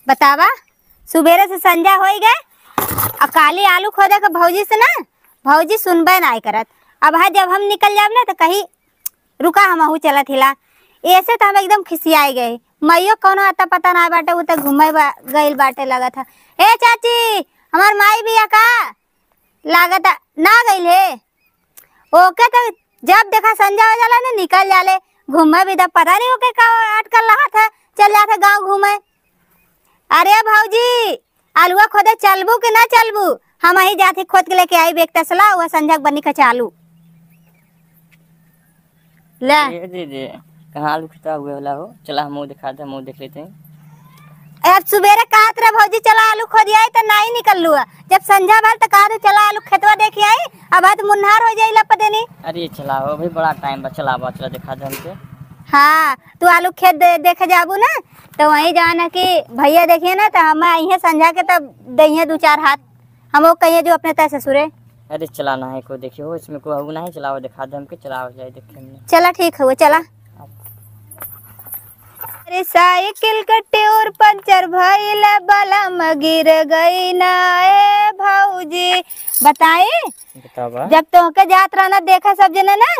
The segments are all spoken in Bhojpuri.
बतावा सुबेरे से संजा हो गए काली आलू खोदे के भौजी से ना भौजी सुनबे ना करत। अब है जब हम निकल जाब ना तो कहीं रुका हम चला थिला ऐसे तो हम एकदम खिसियाई गए। मैयो कौनो आता पता ना बाटे वो तो घूमे गईल बाटे लगा था। ए चाची हमार माई भी का लागत ना गईल है ओके तो जब देखा संजा हो जाला ना निकल जाले घूमे भी तब पता नहीं ओके का अटकल रहा था चल जाते गांव घूमे। अरे भौजी आलूआ खोदे चलबू कि ना चलबू हम ही जाते खोद के लेके आई बेग तसला वह संझा बनी का चालू ले दीदी कहाँ आलू खिता हुए वाला हो चला हम दिखा दे मुँह देख लेते हैं। अब सुबेरे कहा तेरा भौजी चला आलू खोदी आई तो नहीं निकल लुआ जब संझा भर तो कहा चला आलू खेतवा देखी आई अब तो मुन्हार हो जाए पता नहीं। अरे चला हो भाई बड़ा टाइम बा चला चला दिखा दे हमके। हाँ तू आलू खेत देखे जाबू ना तो वहीं जाना कि भैया देखिए ना तो हम आई संझा के तब दही 2-4 हाथ हम वो कहिए जो अपने तय ससुरे। अरे चलाना है को देखियो इसमें को ना है चलाओ दिखा दे हमके चलाओ जाए देखे में। चला ठीक है वो चला। अरे साइकिल कटे और पंचर भइल बलम गिर गई ना ए भौजी बताए जब तो के जात रहना देखा सब जना ना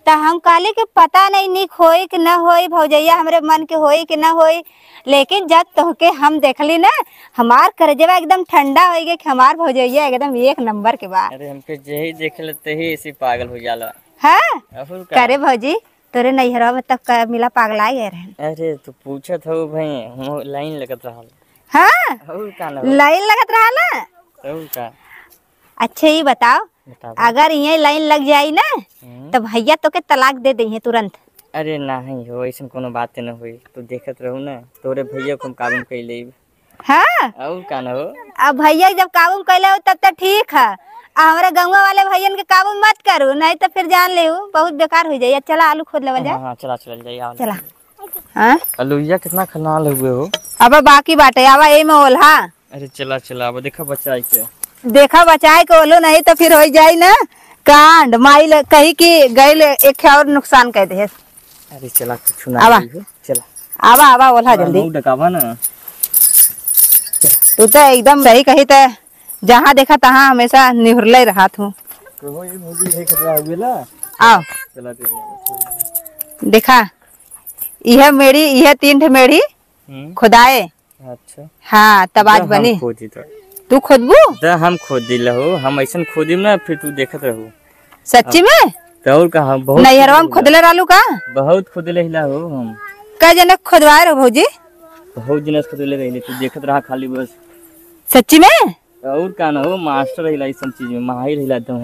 तो हम कहली कि पता नहीं निक होई कि न होई भौजैया हमरे मन के होई कि न होई लेकिन जब तो के हम देखली ना हमार करजवा एकदम ठंडा हो गया कि हमार भौजैया एकदम 1 नंबर के बाद। अरे हमके जेही देख लेते ही इसी पागल हो जाला। हाँ करे भौजी तोरे नैहरवा में तब मिला पगला गए रहे। अरे तू पूछत हो भाई हम लाइन लगत रहल। हाँ लाइन लगत रहल का। अच्छा ये बताओ अगर ये लाइन लग जाई ना तो भैया तो के तलाक दे दे तुरंत। अरे नहीं हो ऐसा कोनो बात न हुई तू देखत रहू ना तोरे भैया को काबू कैले। हाँ और का न हो अब भैया जब काबू कैले हो तब तो ठीक है हमारे गंगा वाले भैया के काबू मत करू नहीं तो फिर जान ले बहुत बेकार हो जाए। चला आलू खोद लेवल जाए। हाँ चला चल जाइए चला। हाँ आलूया कितना खनाल हुए हो अब बाकी बाटे अब ए में ओल्हा। अरे चला चला अब देखा बचाई के देखा बचाए के ओलो नहीं तो फिर हो जाए ना कांड माई कही कि गैल एक और नुकसान कर दे। अरे चला कुछ ना चला आवा आवा ओल्हा जल्दी डकावा ना तू तो एकदम सही कही तो जहाँ देखा तहाँ हमेशा निहुरले रहा हूँ। आओ देखा यह मेरी यह 3 मेढ़ी खुदाए। अच्छा हाँ तब आज बनी तू खोदबू तो हम खोद दिल हो हम ऐसा खोदिम ना फिर तू देखत रहू। सच्ची में तो और कहा बहुत नैहरवा में खोदले रहलू का बहुत खोदले हिला हो हम कै जने खोदवाए रहो भौजी बहुत दिन खोदले रही तू देखत रहा खाली बस। सच्ची में और का ना हो मास्टर हिला इस सब चीज में माहिर हिला एकदम।